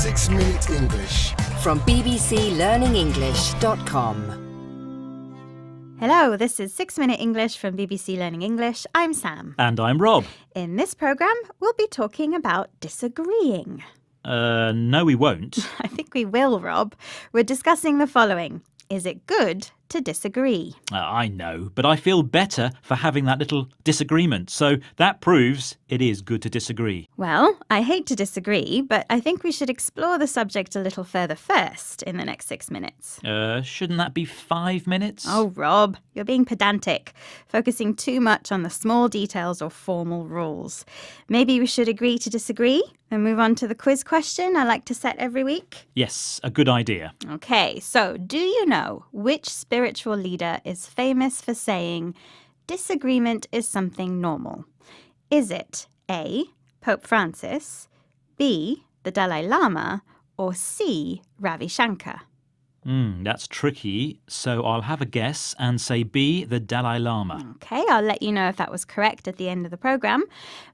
6 Minute English. From bbclearningenglish.com. Hello, this is 6 Minute English from BBC Learning English. I'm Sam. And I'm Rob. In this programme, we'll be talking about disagreeing. No, we won't. I think we will, Rob. We're discussing the following. Is it good to disagree? I know, but I feel better for having that little disagreement. So that proves it is good to disagree. Well, I hate to disagree, but I think we should explore the subject a little further first in the next 6 minutes. Shouldn't that be 5 minutes? Oh, Rob, you're being pedantic, focusing too much on the small details or formal rules. Maybe we should agree to disagree and move on to the quiz question I like to set every week? Yes, a good idea. Okay, so do you know which spiritual leader is famous for saying, disagreement is something normal? Is it A, Pope Francis, B, the Dalai Lama, or C, Ravi Shankar? That's tricky, so I'll have a guess and say B, the Dalai Lama. Okay, I'll let you know if that was correct at the end of the programme.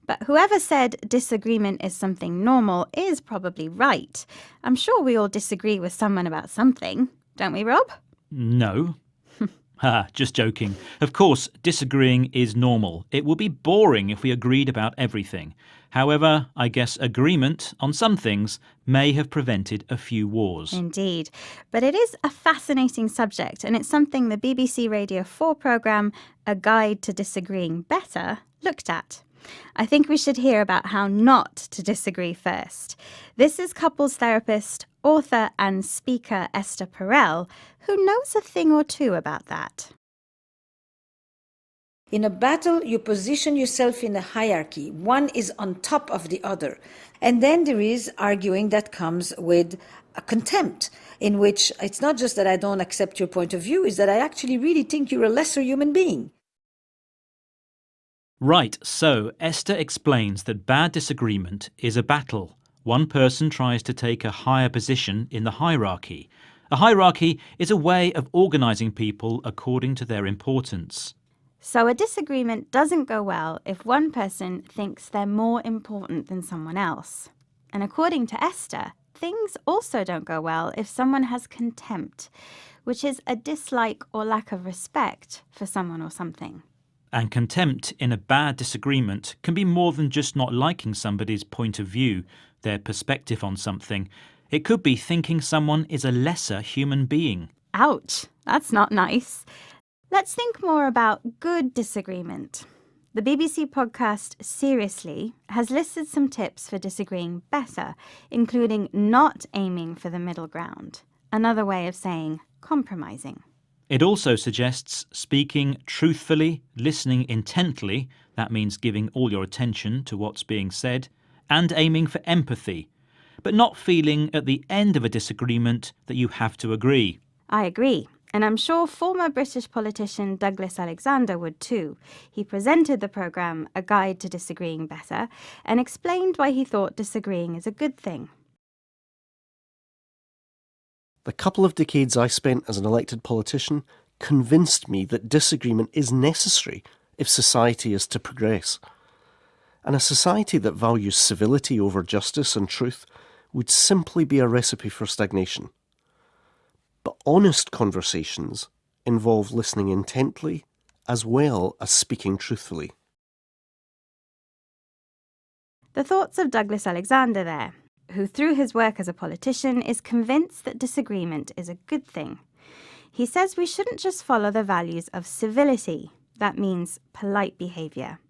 But whoever said disagreement is something normal is probably right. I'm sure we all disagree with someone about something, don't we, Rob? No. Just joking. Of course, disagreeing is normal. It would be boring if we agreed about everything. However, I guess agreement on some things may have prevented a few wars. Indeed. But it is a fascinating subject, and it's something the BBC Radio 4 programme, A Guide to Disagreeing Better, looked at. I think we should hear about how not to disagree first. This is couples therapist, author and speaker Esther Perel, who knows a thing or two about that. In a battle, you position yourself in a hierarchy. One is on top of the other. And then there is arguing that comes with a contempt, in which it's not just that I don't accept your point of view, it's that I actually really think you're a lesser human being. Right, so Esther explains that bad disagreement is a battle. One person tries to take a higher position in the hierarchy. A hierarchy is a way of organising people according to their importance. So a disagreement doesn't go well if one person thinks they're more important than someone else. And according to Esther, things also don't go well if someone has contempt, which is a dislike or lack of respect for someone or something. And contempt in a bad disagreement can be more than just not liking somebody's point of view, their perspective on something. It could be thinking someone is a lesser human being. Ouch, that's not nice. Let's think more about good disagreement. The BBC podcast Seriously has listed some tips for disagreeing better, including not aiming for the middle ground, another way of saying compromising. It also suggests speaking truthfully, listening intently, that means giving all your attention to what's being said, and aiming for empathy, but not feeling at the end of a disagreement that you have to agree. I agree. And I'm sure former British politician Douglas Alexander would too. He presented the programme A Guide to Disagreeing Better and explained why he thought disagreeing is a good thing. The couple of decades I spent as an elected politician convinced me that disagreement is necessary if society is to progress. And a society that values civility over justice and truth would simply be a recipe for stagnation. But honest conversations involve listening intently as well as speaking truthfully. The thoughts of Douglas Alexander there, who through his work as a politician is convinced that disagreement is a good thing. He says we shouldn't just follow the values of civility. That means polite behaviour.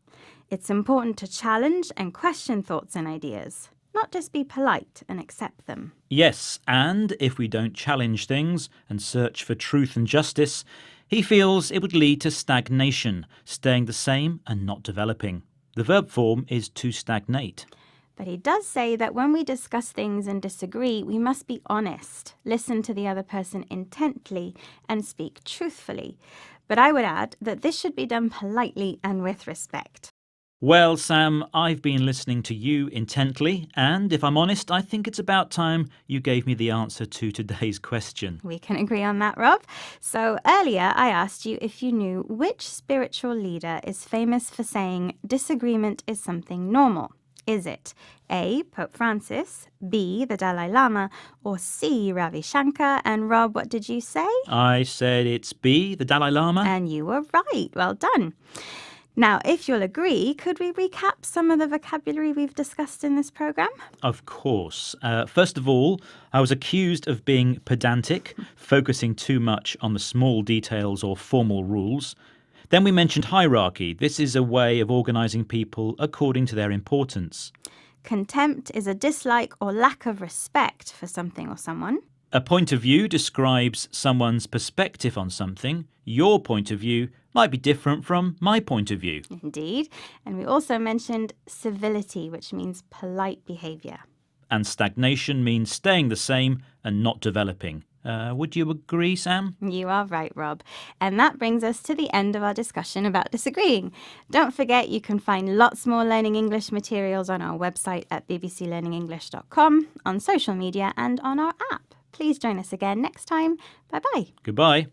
It's important to challenge and question thoughts and ideas, not just be polite and accept them. Yes, and if we don't challenge things and search for truth and justice, he feels it would lead to stagnation, staying the same and not developing. The verb form is to stagnate. But he does say that when we discuss things and disagree, we must be honest, listen to the other person intently, and speak truthfully. But I would add that this should be done politely and with respect. Well, Sam, I've been listening to you intently, and if I'm honest, I think it's about time you gave me the answer to today's question. We can agree on that, Rob. So earlier I asked you if you knew which spiritual leader is famous for saying disagreement is something normal. Is it A, Pope Francis, B, the Dalai Lama, or C, Ravi Shankar? And Rob, what did you say? I said it's B, the Dalai Lama. And you were right. Well done. Now, if you'll agree, could we recap some of the vocabulary we've discussed in this program? Of course. First of all, I was accused of being pedantic, focusing too much on the small details or formal rules. Then we mentioned hierarchy. This is a way of organising people according to their importance. Contempt is a dislike or lack of respect for something or someone. A point of view describes someone's perspective on something. Your point of view might be different from my point of view. Indeed. And we also mentioned civility, which means polite behaviour. And stagnation means staying the same and not developing. Would you agree, Sam? You are right, Rob. And that brings us to the end of our discussion about disagreeing. Don't forget you can find lots more Learning English materials on our website at bbclearningenglish.com, on social media and on our app. Please join us again next time. Bye-bye. Goodbye.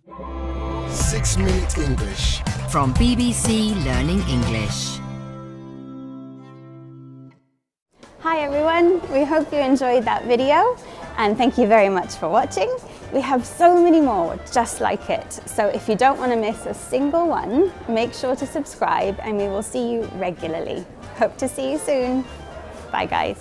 6 Minute English. From BBC Learning English. Hi everyone, we hope you enjoyed that video and thank you very much for watching. We have so many more just like it, so if you don't want to miss a single one, make sure to subscribe and we will see you regularly. Hope to see you soon. Bye guys.